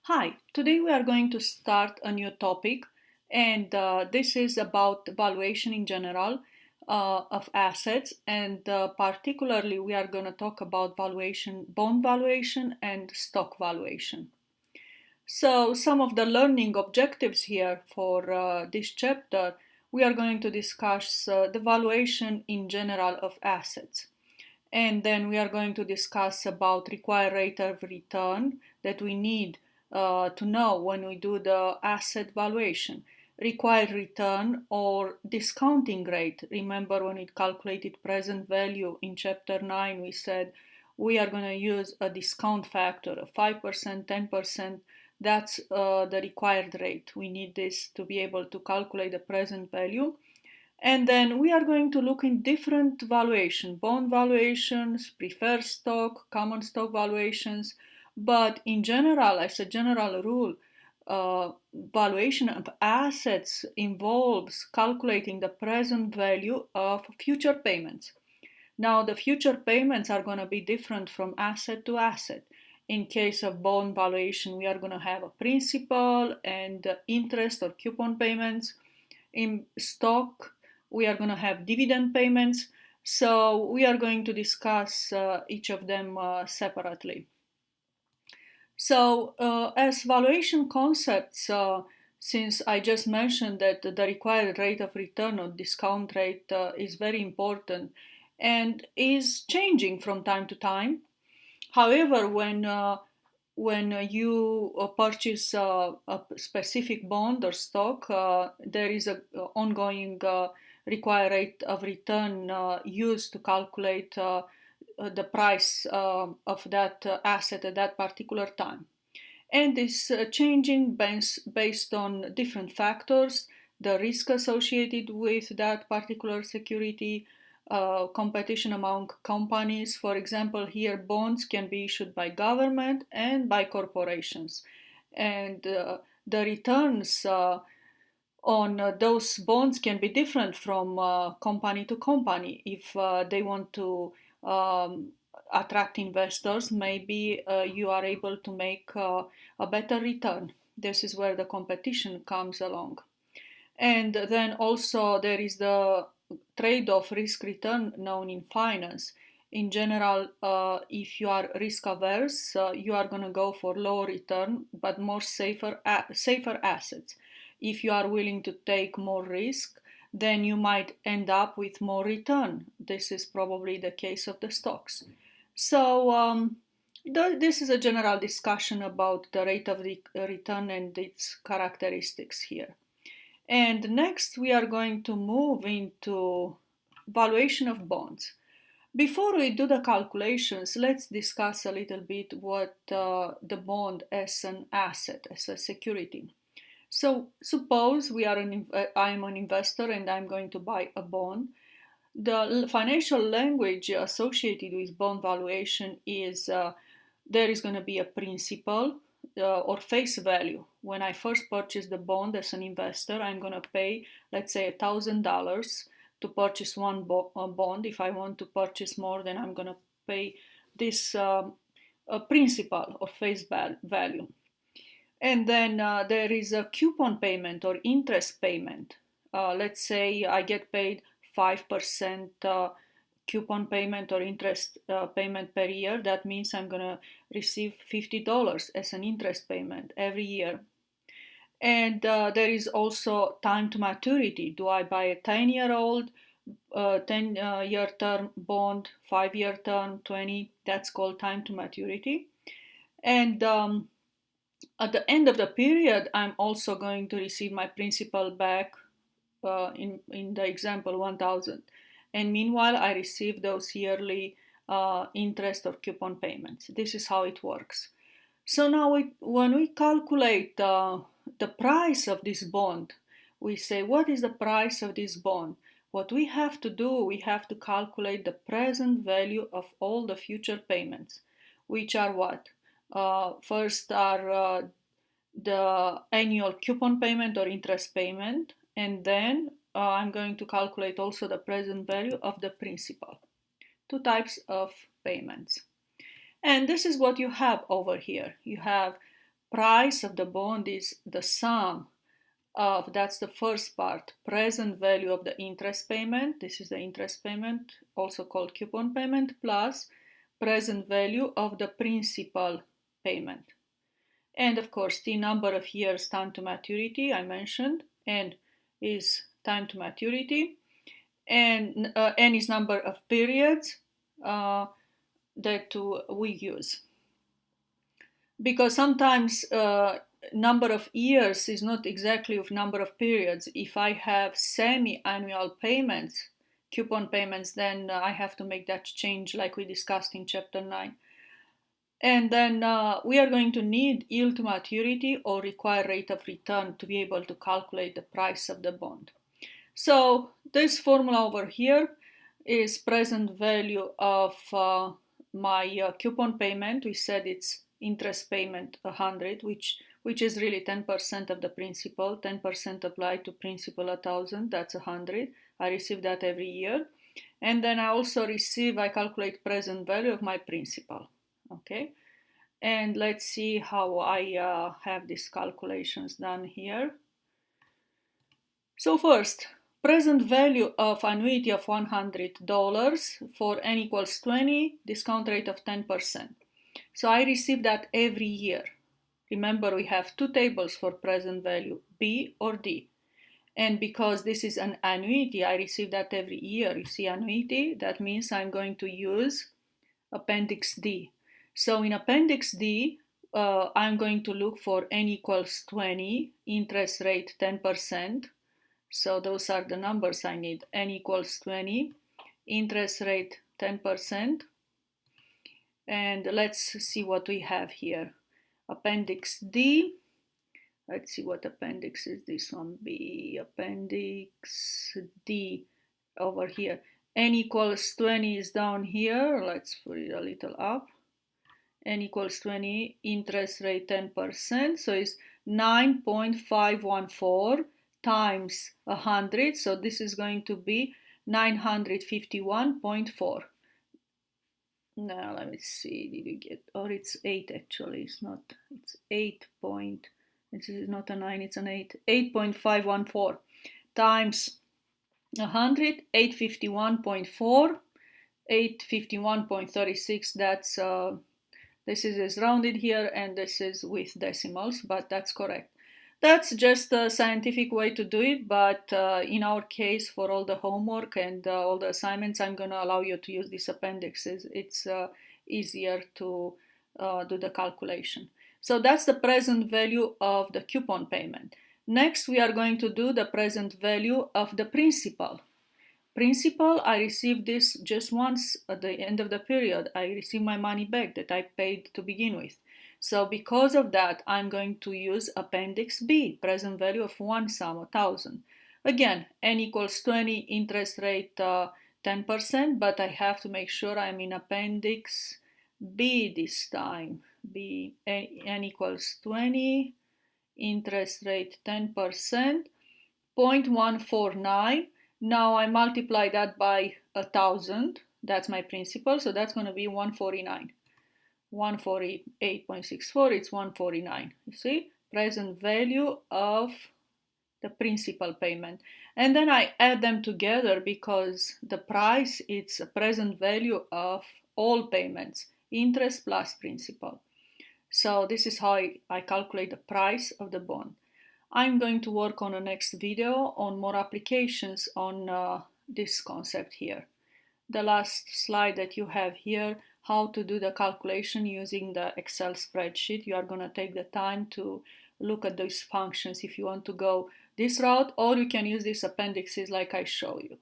Hi, today we are going to start a new topic, and this is about valuation in general of assets, and particularly we are going to talk about valuation, bond valuation, and stock valuation. So, some of the learning objectives here for this chapter, we are going to discuss the valuation in general of assets. And then we are going to discuss about required rate of return that we need to know when we do the asset valuation. Required return or discounting rate. Remember when we calculated present value in chapter 9, we said we are going to use a discount factor of 5%, 10%. That's the required rate. We need this to be able to calculate the present value. And then we are going to look in different valuation, bond valuations, preferred stock, common stock valuations. But in general, as a general rule, valuation of assets involves calculating the present value of future payments. Now, the future payments are going to be different from asset to asset. In case of bond valuation, we are going to have a principal and interest or coupon payments. In stock, we are going to have dividend payments. So we are going to discuss each of them separately. So as valuation concepts, since I just mentioned that the required rate of return or discount rate is very important and is changing from time to time. However, when you purchase a specific bond or stock, there is a ongoing required rate of return used to calculate the price of that asset at that particular time. And is changing based on different factors, the risk associated with that particular security, competition among companies. For example, here bonds can be issued by government and by corporations. And the returns on those bonds can be different from company to company. If they want to attract investors, maybe you are able to make a better return. This is where the competition comes along. And then also there is the trade-off risk return known in finance. In general, if you are risk averse, you are going to go for low return but more safer assets. If you are willing to take more risk, then you might end up with more return. This is probably the case of the stocks. So this is a general discussion about the rate of return and its characteristics here. And next, we are going to move into valuation of bonds. Before we do the calculations, let's discuss a little bit what the bond as an asset, as a security. So suppose I'm an investor and I'm going to buy a bond. The financial language associated with bond valuation is there is going to be a principal or face value. When I first purchase the bond as an investor, I'm going to pay, let's say, $1,000 to purchase one bond. If I want to purchase more, then I'm going to pay this principal or face value. And then there is a coupon payment or interest payment. Let's say I get paid 5% coupon payment or interest payment per year. That means I'm going to receive $50 as an interest payment every year. And there is also time to maturity. Do I buy a 10-year-old, 10-year term bond, 5-year term, 20? That's called time to maturity. And at the end of the period, I'm also going to receive my principal back in the example 1000. And meanwhile, I receive those yearly interest or coupon payments. This is how it works. So now when we calculate the price of this bond, we say, what is the price of this bond? What we have to do, we have to calculate the present value of all the future payments, which are what? First are the annual coupon payment or interest payment, and then I'm going to calculate also the present value of the principal. Two types of payments. And this is what you have over here. You have price of the bond is the sum of, that's the first part, present value of the interest payment, this is the interest payment, also called coupon payment, plus present value of the principal payment. And of course, the number of years time to maturity I mentioned, n is time to maturity, and n is number of periods that we use. Because sometimes number of years is not exactly of number of periods. If I have semi-annual payments, coupon payments, then I have to make that change like we discussed in chapter 9. And then we are going to need yield to maturity or required rate of return to be able to calculate the price of the bond. So this formula over here is present value of my coupon payment. We said it's interest payment 100, which is really 10% of the principal. 10% applied to principal 1,000, that's 100. I receive that every year. And then I also I calculate present value of my principal. Okay, and let's see how I have these calculations done here. So first, present value of annuity of $100 for n equals 20, discount rate of 10%. So I receive that every year. Remember, we have two tables for present value, B or D. And because this is an annuity, I receive that every year. You see annuity, that means I'm going to use Appendix D. So in Appendix D, I'm going to look for n equals 20, interest rate 10%. So those are the numbers I need. N equals 20, interest rate 10%. And let's see what we have here. Appendix D. Let's see what appendix is this one. B, Appendix D over here. N equals 20 is down here. Let's put it a little up. N equals 20, interest rate 10%. So it's 9.514 times 100. So this is going to be 951.4. Now let me see, did you get, or it's 8 actually, it's not, it's 8 point, this is not a 9, it's an 8, 8.514 times 100, 851.4, 851.36, that's, this is rounded here and this is with decimals, but that's correct. That's just a scientific way to do it, but in our case, for all the homework and all the assignments, I'm going to allow you to use these appendixes. It's easier to do the calculation. So that's the present value of the coupon payment. Next, we are going to do the present value of the principal. Principal, I receive this just once at the end of the period. I receive my money back that I paid to begin with. So because of that, I'm going to use Appendix B, present value of one sum, 1,000. Again, n equals 20, interest rate 10%, but I have to make sure I'm in Appendix B this time. B, n equals 20, interest rate 10%, 0.149. Now I multiply that by 1,000. That's my principal, so that's going to be 149. 148.64, it's 149. You see, present value of the principal payment. And then I add them together because the price, it's a present value of all payments, interest plus principal. So this is how I calculate the price of the bond. I'm going to work on a next video on more applications on this concept here. The last slide that you have here, how to do the calculation using the Excel spreadsheet. You are going to take the time to look at those functions if you want to go this route, or you can use these appendixes like I show you.